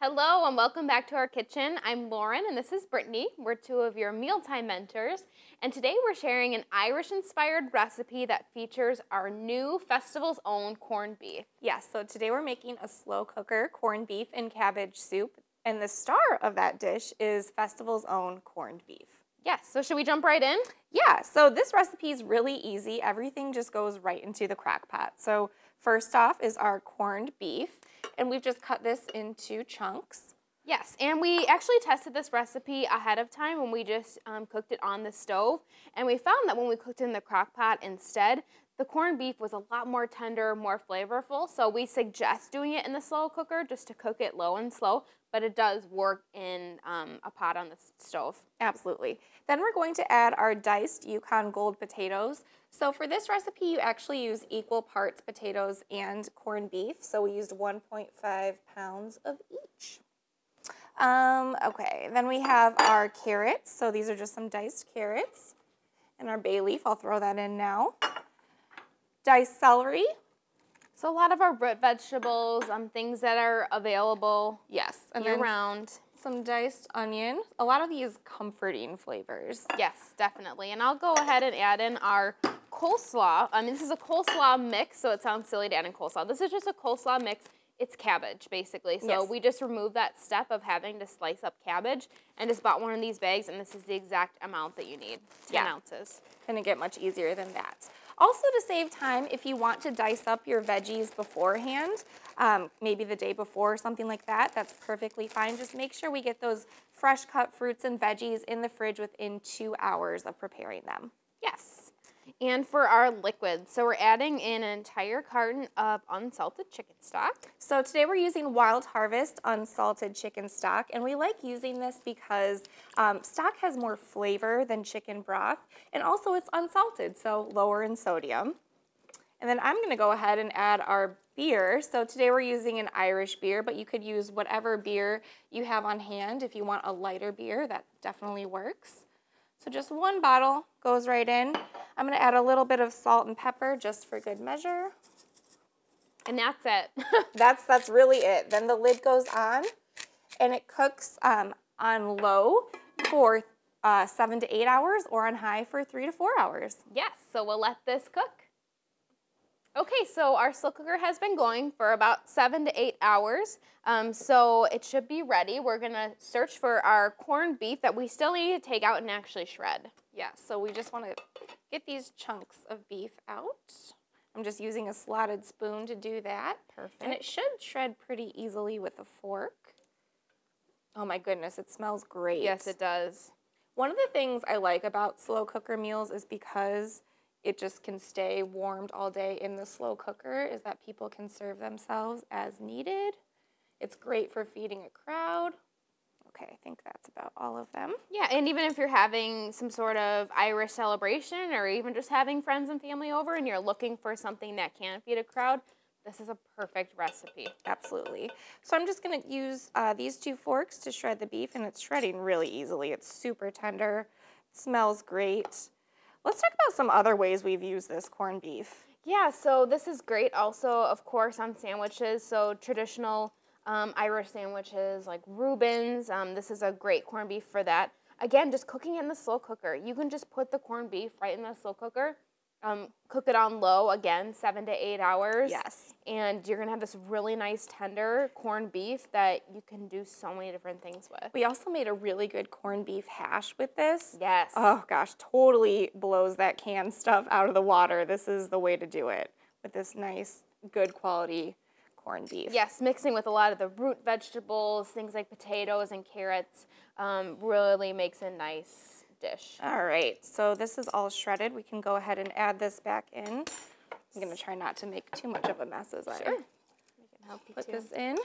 Hello and welcome back to our kitchen. I'm Lauren and this is Brittany. We're two of your mealtime mentors, and today we're sharing an Irish-inspired recipe that features our new Festival's Own corned beef. Yes, so today we're making a slow cooker corned beef and cabbage soup, and the star of that dish is Festival's Own corned beef. Yes, so should we jump right in? Yeah, so this recipe is really easy. Everything just goes right into the crock pot. So first off is our corned beef, and we've just cut this into chunks. Yes, and we actually tested this recipe ahead of time when we just cooked it on the stove, and we found that when we cooked it in the crock pot instead, the corned beef was a lot more tender, more flavorful, so we suggest doing it in the slow cooker just to cook it low and slow, but it does work in a pot on the stove. Absolutely. Then we're going to add our diced Yukon Gold potatoes. So for this recipe, you actually use equal parts potatoes and corned beef, so we used 1.5 pounds of each. Okay, then we have our carrots, so these are just some diced carrots, and our bay leaf, I'll throw that in now. Diced celery. So a lot of our root vegetables, things that are available year-round. Some diced onion. A lot of these comforting flavors. Yes, definitely. And I'll go ahead and add in our coleslaw. This is a coleslaw mix, so it sounds silly to add in coleslaw. This is just a coleslaw mix. It's cabbage, basically. So we just removed that step of having to slice up cabbage and just bought one of these bags, and this is the exact amount that you need, 10 ounces. Couldn't get much easier than that. Also, to save time, if you want to dice up your veggies beforehand, maybe the day before or something like that, that's perfectly fine. Just make sure we get those fresh cut fruits and veggies in the fridge within 2 hours of preparing them. Yes. And for our liquids, so we're adding in an entire carton of unsalted chicken stock. So today we're using Wild Harvest unsalted chicken stock, and we like using this because stock has more flavor than chicken broth, and also it's unsalted, so lower in sodium. And then I'm going to go ahead and add our beer. So today we're using an Irish beer, but you could use whatever beer you have on hand. If you want a lighter beer, that definitely works. So just one bottle goes right in. I'm going to add a little bit of salt and pepper just for good measure. And that's it. That's really it. Then the lid goes on, and it cooks on low for 7 to 8 hours, or on high for 3 to 4 hours. Yes, so we'll let this cook. Okay, so our slow cooker has been going for about 7 to 8 hours, so it should be ready. We're going to search for our corned beef that we still need to take out and actually shred. Yeah, so we just want to get these chunks of beef out. I'm just using a slotted spoon to do that. Perfect. And it should shred pretty easily with a fork. Oh my goodness, it smells great. Yes, it does. One of the things I like about slow cooker meals is because it just can stay warmed all day in the slow cooker, is that people can serve themselves as needed. It's great for feeding a crowd. Okay, I think that's about all of them. Yeah, and even if you're having some sort of Irish celebration or even just having friends and family over and you're looking for something that can feed a crowd, this is a perfect recipe. Absolutely. So I'm just going to use these 2 forks to shred the beef, and it's shredding really easily. It's super tender. It smells great. Let's talk about some other ways we've used this corned beef. Yeah, so this is great also, of course, on sandwiches. So traditional Irish sandwiches like Reuben's. This is a great corned beef for that. Again, just cooking it in the slow cooker. You can just put the corned beef right in the slow cooker, cook it on low, again, 7 to 8 hours. Yes. And you're going to have this really nice tender corned beef that you can do so many different things with. We also made a really good corned beef hash with this. Yes. Oh gosh, totally blows that canned stuff out of the water. This is the way to do it, with this nice, good quality corned beef. Yes, mixing with a lot of the root vegetables, things like potatoes and carrots, really makes a nice dish. All right, so this is all shredded. We can go ahead and add this back in. I'm going to try not to make too much of a mess as I We can help you put too. this in.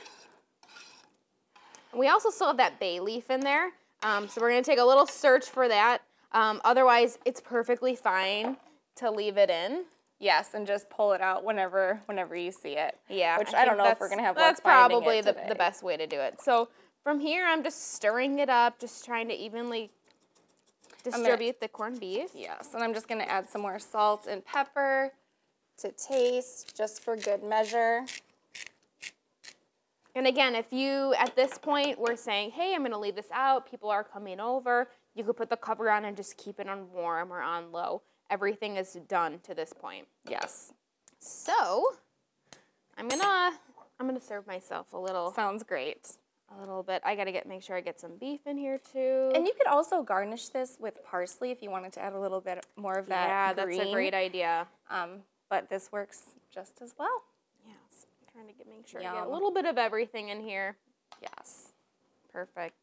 And we also still have that bay leaf in there, so we're going to take a little search for that. Otherwise, it's perfectly fine to leave it in. Yes, and just pull it out whenever you see it. Yeah. Which I don't know if we're going to have luck That's finding probably it today. the best way to do it. So from here, I'm just stirring it up, just trying to evenly distribute the corned beef. Yes, and I'm just going to add some more salt and pepper to taste, just for good measure. And again, if you, at this point, were saying, hey, I'm going to leave this out, people are coming over, you could put the cover on and just keep it on warm or on low. Everything is done to this point. Yes. So, I'm gonna serve myself a little. Sounds great. A little bit. I gotta make sure I get some beef in here too. And you could also garnish this with parsley if you wanted to add a little bit more of that green. That's a great idea. But this works just as well. Yes. I'm trying to make sure I get a little bit of everything in here. Yes. Perfect.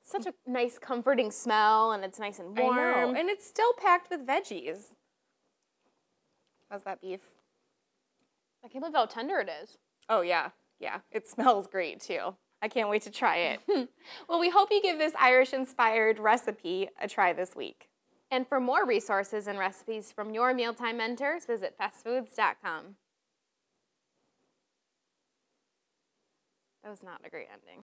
Such a nice, comforting smell, and it's nice and warm. I know. And it's still packed with veggies. How's that beef? I can't believe how tender it is. Oh, yeah. Yeah. It smells great, too. I can't wait to try it. Well, we hope you give this Irish-inspired recipe a try this week. And for more resources and recipes from your mealtime mentors, visit fastfoods.com. That was not a great ending.